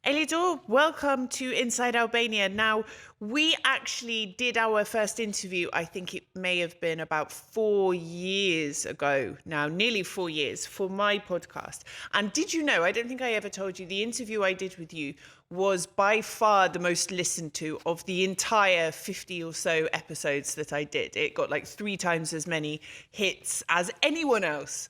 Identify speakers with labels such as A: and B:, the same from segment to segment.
A: Elidor, welcome to Inside Albania. Now, we actually did our first interview, I think it may have been about 4 years ago now, nearly 4 years, for my podcast. And did you know, I don't think I ever told you, the interview I did with you was by far the most listened to of the entire 50 or so episodes that I did. It got like 3 times as many hits as anyone else.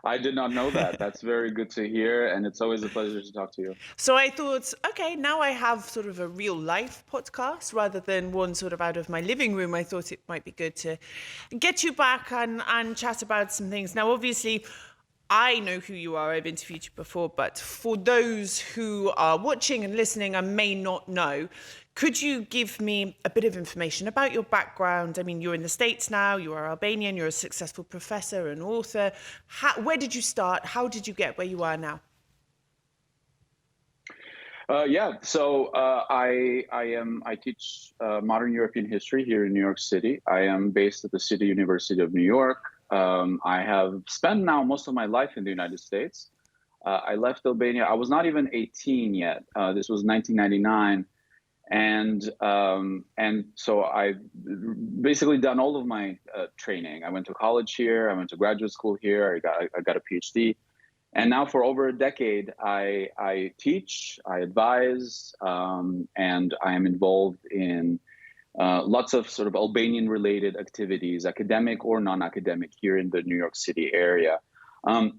B: I did not know that. That's very good to hear, and it's always a pleasure to talk to you.
A: So I thought, okay, now I have sort of a real life podcast rather than one sort of out of my living room. I thought it might be good to get you back and chat about some things. Now, obviously, I know who you are. I've interviewed you before, but for those who are watching and listening and may not know, could you give me a bit of information about your background? I mean, you're in the States now, you are Albanian, you're a successful professor and author. Where did you start? How did you get where you are now?
B: I teach modern European history here in New York City. I am based at the City University of New York. I have spent now most of my life in the United States. I left Albania. I was not even 18 yet. This was 1999. And so I've basically done all of my training. I went to college here. I went to graduate school here. I got a PhD. And now for over a decade, I teach, I advise, and I am involved in lots of sort of Albanian-related activities, academic or non-academic, here in the New York City area.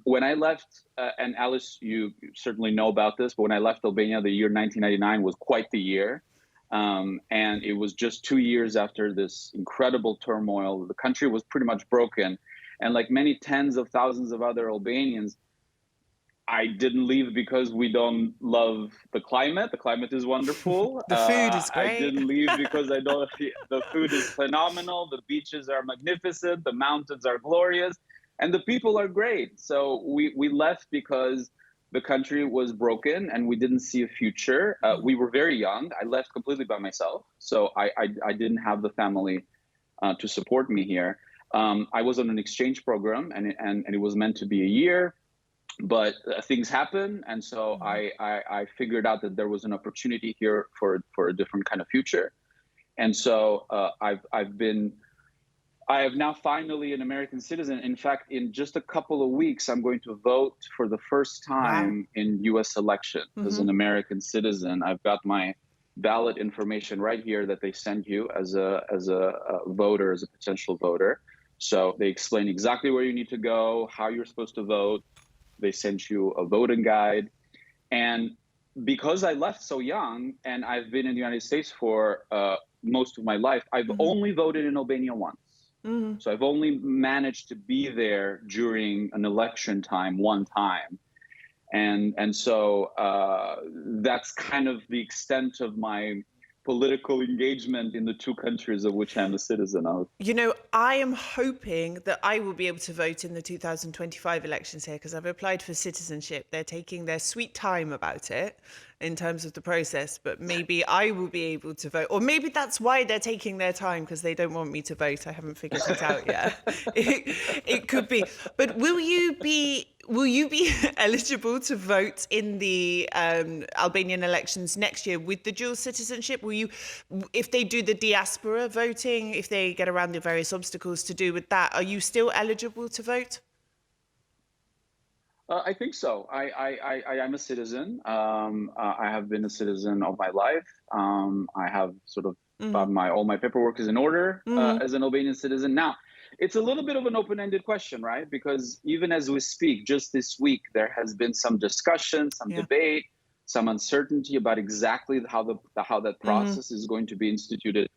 B: When I left, and Alice, you certainly know about this, but when I left Albania, the year 1999 was quite the year. And it was just 2 years after this incredible turmoil. The country was pretty much broken. And like many tens of thousands of other Albanians, I didn't leave because we don't love the climate. The climate is wonderful.
A: The food is great.
B: I didn't leave because I don't. The food is phenomenal. The beaches are magnificent. The mountains are glorious, and the people are great. So we left because the country was broken and we didn't see a future. We were very young. I left completely by myself, so I didn't have the family to support me here. I was on an exchange program, and it was meant to be a year. But things happen, and so I figured out that there was an opportunity here for a different kind of future, and so I am now finally an American citizen. In fact, in just a couple of weeks, I'm going to vote for the first time in U.S. elections as an American citizen. I've got my ballot information right here that they send you as a voter, as a potential voter. So they explain exactly where you need to go, how you're supposed to vote. They sent you a voting guide. And because I left so young and I've been in the United States for most of my life, I've only voted in Albania once. So I've only managed to be there during an election time one time. And so that's kind of the extent of my political engagement in the 2 countries of which I'm a citizen of.
A: You know, I am hoping that I will be able to vote in the 2025 elections here because I've applied for citizenship. They're taking their sweet time about it in terms of the process, but maybe I will be able to vote. Or maybe that's why they're taking their time, because they don't want me to vote. I haven't figured it out yet. It could be. But will you be eligible to vote in the Albanian elections next year with the dual citizenship? Will you, if they do the diaspora voting, if they get around the various obstacles to do with that, are you still eligible to vote?
B: I think so. I am a citizen. I have been a citizen of my life. I have sort of all my paperwork is in order as an Albanian citizen. Now, it's a little bit of an open-ended question, right? Because even as we speak, just this week, there has been some discussion, some debate, some uncertainty about exactly how that process is going to be instituted.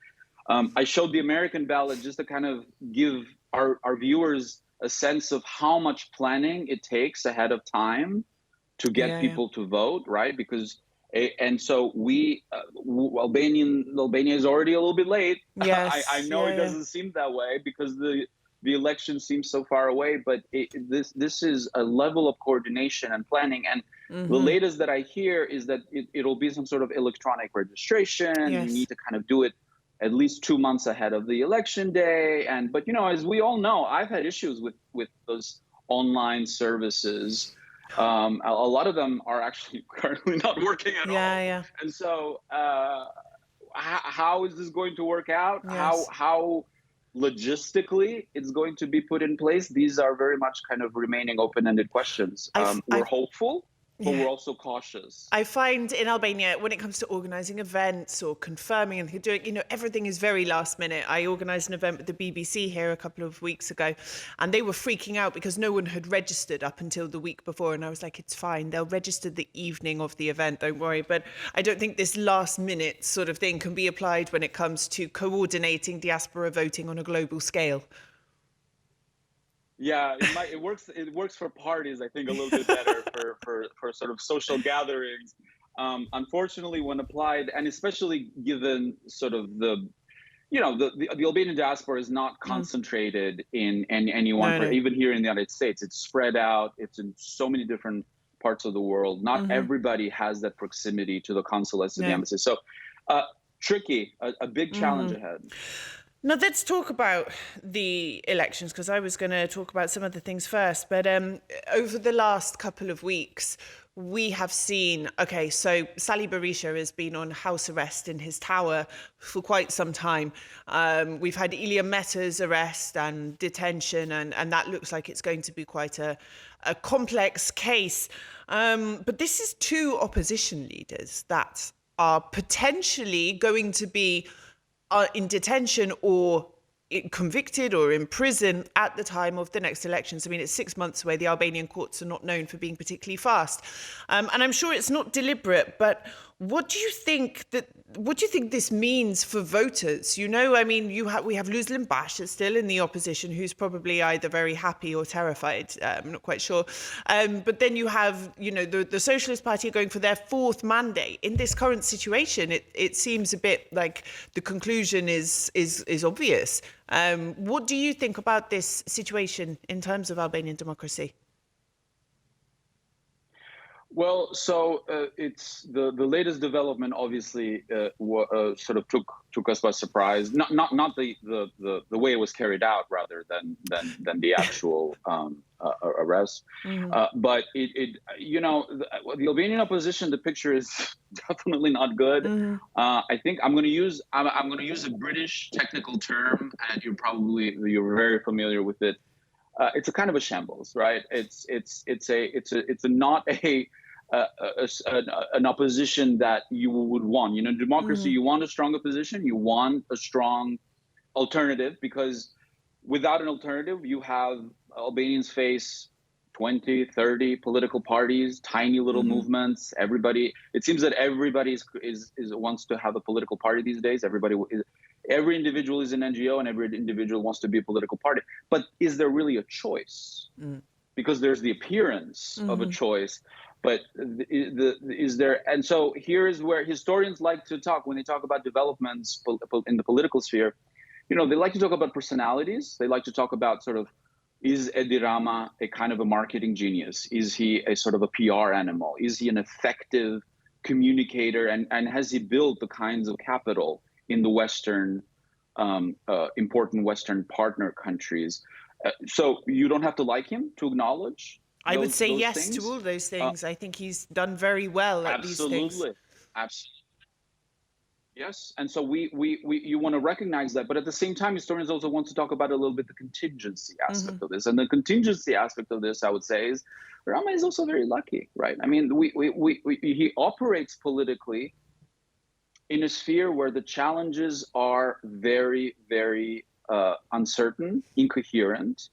B: I showed the American ballot just to kind of give our viewers a sense of how much planning it takes ahead of time to get people to vote, right? Because, and so Albania is already a little bit late.
A: Yes.
B: I know it doesn't seem that way because the election seems so far away, but this is a level of coordination and planning. And the latest that I hear is that it'll be some sort of electronic registration. You need to kind of do it at least 2 months ahead of the election day. But, you know, as we all know, I've had issues with those online services. A lot of them are actually currently not working at
A: Yeah,
B: all.
A: yeah.
B: And so how is this going to work out?
A: Yes.
B: How logistically it's going to be put in place? These are very much kind of remaining open-ended questions.
A: I,
B: We're hopeful, but
A: yeah.
B: we're also cautious.
A: I find in Albania, when it comes to organising events or confirming and doing, everything is very last minute. I organised an event with the BBC here a couple of weeks ago, and they were freaking out because no one had registered up until the week before. And I was like, it's fine. They'll register the evening of the event. Don't worry. But I don't think this last minute sort of thing can be applied when it comes to coordinating diaspora voting on a global scale.
B: Yeah, it works. It works for parties, I think, a little bit better for sort of social gatherings. Unfortunately, when applied, and especially given sort of the Albanian diaspora is not concentrated in any one
A: No.
B: even here in the United States. It's spread out. It's in so many different parts of the world. Not everybody has that proximity to the consulates and the embassies. So tricky, a big challenge ahead.
A: Now, let's talk about the elections, because I was going to talk about some of the things first. But over the last couple of weeks, we have seen, so Sali Berisha has been on house arrest in his tower for quite some time. We've had Ilia Meta's arrest and detention, and that looks like it's going to be quite a complex case. But this is two opposition leaders that are potentially going to be in detention or convicted or in prison at the time of the next elections. I mean, it's 6 months away. The Albanian courts are not known for being particularly fast. And I'm sure it's not deliberate, but what do you think this means for voters? I mean, we have Luzlin Basha still in the opposition, who's probably either very happy or terrified. I'm not quite sure. But then you have, the Socialist Party going for their fourth mandate. In this current situation, it seems a bit like the conclusion is obvious. What do you think about this situation in terms of Albanian democracy?
B: Well, so it's the latest development. Obviously, sort of took us by surprise. Not the way it was carried out, rather than the actual arrest. But the Albanian opposition, the picture is definitely not good. I think I'm going to use a British technical term, and you're very familiar with it. It's a kind of a shambles, right? It's not an opposition that you would want. Democracy, you want a strong opposition, you want a strong alternative, because without an alternative, you have Albanians face 20, 30 political parties, tiny little movements. It seems that everybody wants to have a political party these days. Every individual is an NGO, and every individual wants to be a political party. But is there really a choice? Because there's the appearance of a choice, but is there? And so here is where historians like to talk when they talk about developments in the political sphere. They like to talk about personalities. They like to talk about sort of, is Rama a kind of a marketing genius? Is he a sort of a PR animal? Is he an effective communicator? And has he built the kinds of capital in the Western, important Western partner countries? So you don't have to like him to acknowledge
A: I would say yes
B: things.
A: to all those things. I think he's done very well at these things.
B: Absolutely. Yes, and so you want to recognize that, but at the same time, historians also want to talk about a little bit the contingency aspect of this. And the contingency aspect of this, I would say, is Rama is also very lucky, right? I mean, he operates politically in a sphere where the challenges are very, very uncertain, incoherent.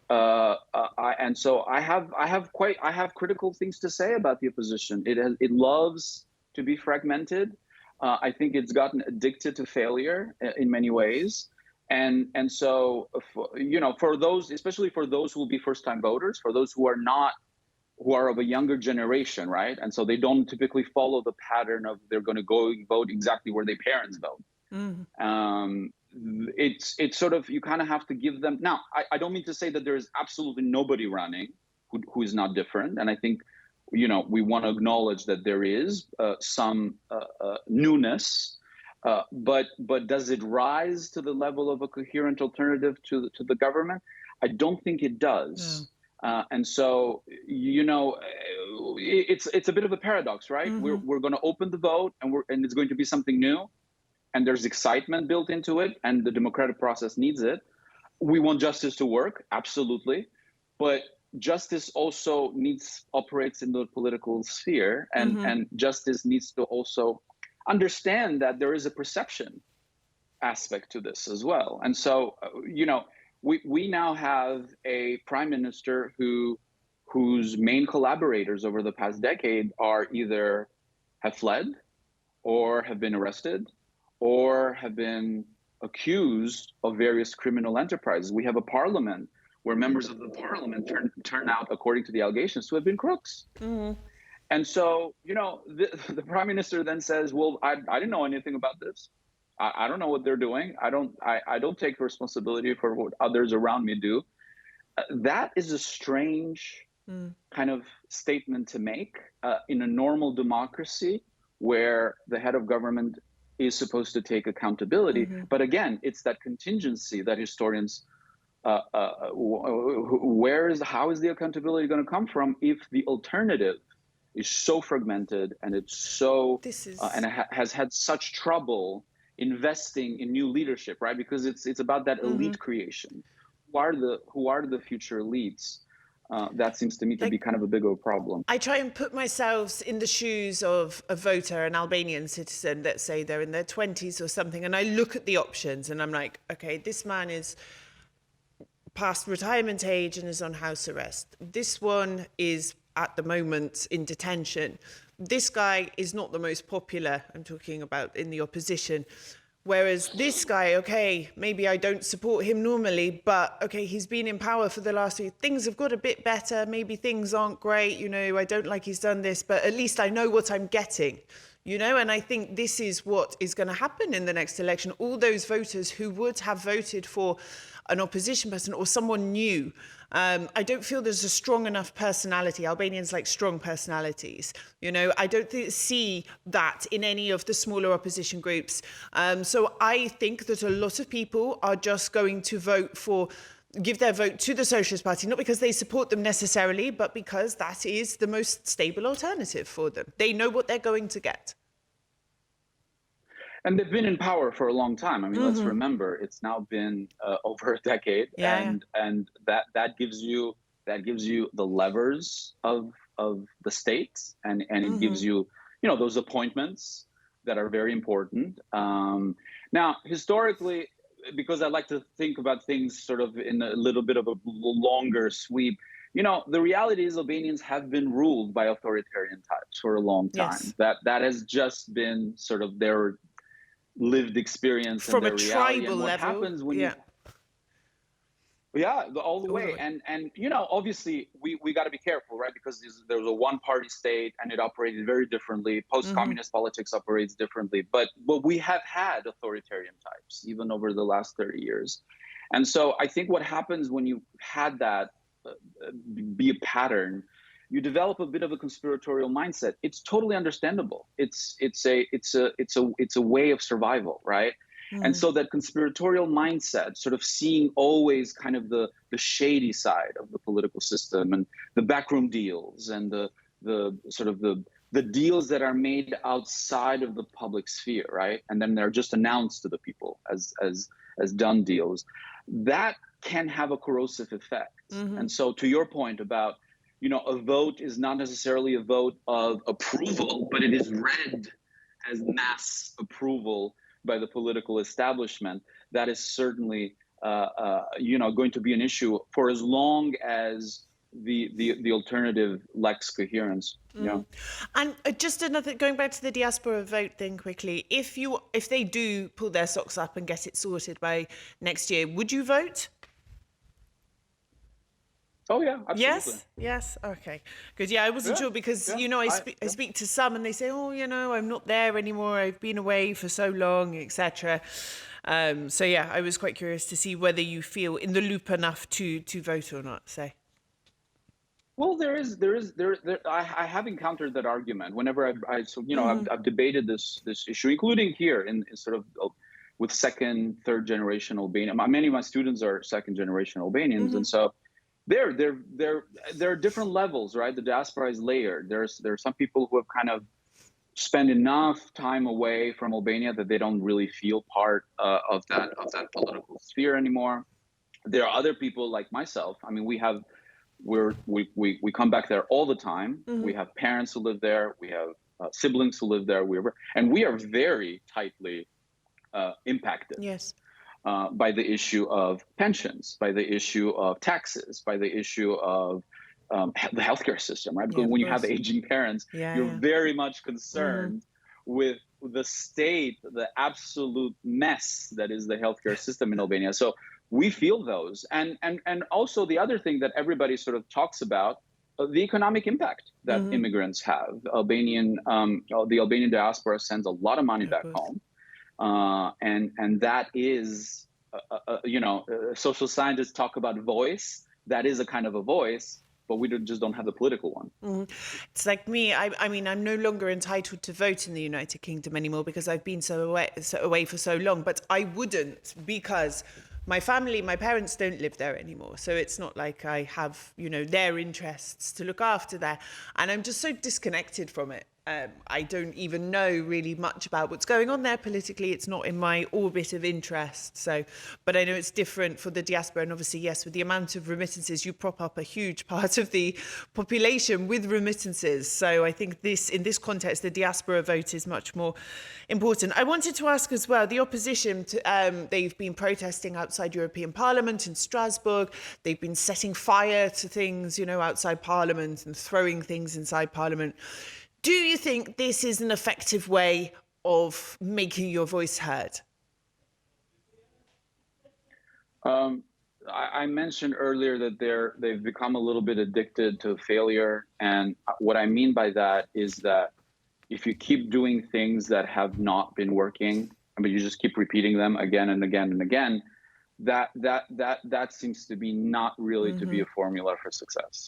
B: And so I have critical things to say about the opposition. It loves to be fragmented. I think it's gotten addicted to failure in many ways. And so, for those, especially for those who will be first-time voters, for those who are of a younger generation, right? And so they don't typically follow the pattern of they're going to go vote exactly where their parents vote. It's sort of, you kind of have to give them. Now, I don't mean to say that there is absolutely nobody running who is not different. And I think, we want to acknowledge that there is some newness, but does it rise to the level of a coherent alternative to the government? I don't think it does. And so, it's a bit of a paradox, right? We're going to open the vote, and it's going to be something new, and there's excitement built into it, and the democratic process needs it. We want justice to work, absolutely, but justice also operates in the political sphere, and justice needs to also understand that there is a perception aspect to this as well. And so, we now have a prime minister whose main collaborators over the past decade are either have fled, or have been arrested, or have been accused of various criminal enterprises. We have a parliament where members of the parliament turn out, according to the allegations, to have been crooks. And so, the prime minister then says, well, I didn't know anything about this. I don't know what they're doing. I don't take responsibility for what others around me do. That is a strange kind of statement to make in a normal democracy where the head of government is supposed to take accountability. But again, it's that contingency that historians, how is the accountability going to come from if the alternative is so fragmented, and it's so, and it has had such trouble investing in new leadership, right? Because it's about that elite creation. Who are the future elites? That seems to me to be kind of a bigger problem.
A: I try and put myself in the shoes of a voter, an Albanian citizen, let's say they're in their 20s or something, and I look at the options and I'm like, okay, this man is past retirement age and is on house arrest. This one is at the moment in detention. This guy is not the most popular, I'm talking about in the opposition. Whereas this guy, okay, maybe I don't support him normally, but okay, he's been in power for the last few, things have got a bit better, maybe things aren't great, I don't like he's done this, but at least I know what I'm getting, and I think this is what is going to happen in the next election. All those voters who would have voted for an opposition person or someone new, I don't feel there's a strong enough personality. Albanians like strong personalities. I don't see that in any of the smaller opposition groups. So I think that a lot of people are just going to give their vote to the Socialist Party, not because they support them necessarily, but because that is the most stable alternative for them. They know what they're going to get.
B: And they've been in power for a long time. I mean, let's remember, it's now been over a decade, and that gives you the levers of the state, and it gives you those appointments that are very important. Now, historically, because I like to think about things sort of in a little bit of a longer sweep, the reality is Albanians have been ruled by authoritarian types for a long time.
A: Yes.
B: That has just been sort of their lived experience
A: from
B: and
A: a
B: their
A: tribal
B: reality. And what
A: level.
B: happens when all the way. And obviously we got to be careful, right? Because there's a one-party state and it operated very differently. Post-communist politics operates differently. But we have had authoritarian types even over the last 30 years. And so I think what happens when you had that be a pattern, you develop a bit of a conspiratorial mindset. It's totally understandable. It's a way of survival, right? And so that conspiratorial mindset, sort of seeing always kind of the shady side of the political system and the backroom deals and the sort of the deals that are made outside of the public sphere, right? And then they're just announced to the people as done deals. That can have a corrosive effect. And so to your point about, a vote is not necessarily a vote of approval, but it is read as mass approval by the political establishment. That is certainly, going to be an issue for as long as the alternative lacks coherence.
A: And just another, going back to the diaspora vote thing quickly, if they do pull their socks up and get it sorted by next year, would you vote?
B: Oh yeah, absolutely.
A: Yes. Okay, good. Yeah, I wasn't sure because I speak to some and they say, oh, I'm not there anymore. I've been away for so long, etc. So yeah, I was quite curious to see whether you feel in the loop enough to vote or not. Say.
B: Well, I have encountered that argument whenever I've debated this issue, including here in sort of with second, third generation Albanian. Many of my students are second generation Albanians, and so. There are different levels, right? The diaspora is layered. There are some people who have kind of spent enough time away from Albania that they don't really feel part of that political sphere anymore. There are other people like myself. I mean, we come back there all the time. We have parents who live there. We have siblings who live there. And we are very tightly impacted.
A: Yes.
B: By the issue of pensions, by the issue of taxes, by the issue of the healthcare system, right? Because when you have aging parents, you're very much concerned with the state, the absolute mess that is the healthcare system in Albania. So we feel those. And also the other thing that everybody sort of talks about, the economic impact that immigrants have. The Albanian diaspora sends a lot of money back home. And that is, social scientists talk about voice. That is a kind of a voice, but we just don't have the political one.
A: It's like me. I mean, I'm no longer entitled to vote in the United Kingdom anymore because I've been away for so long. But I wouldn't, because my family, my parents don't live there anymore. So it's not like I have, their interests to look after there. And I'm just so disconnected from it. I don't even know really much about what's going on there politically. It's not in my orbit of interest. So, but I know it's different for the diaspora. And obviously, yes, with the amount of remittances, you prop up a huge part of the population with remittances. So I think in this context, the diaspora vote is much more important. I wanted to ask as well, the opposition, they've been protesting outside European Parliament in Strasbourg. They've been setting fire to things, outside Parliament and throwing things inside Parliament. Do you think this is an effective way of making your voice heard?
B: I mentioned earlier that they've become a little bit addicted to failure. And what I mean by that is that if you keep doing things that have not been working, you just keep repeating them again and again and again, that seems to be not really to be a formula for success.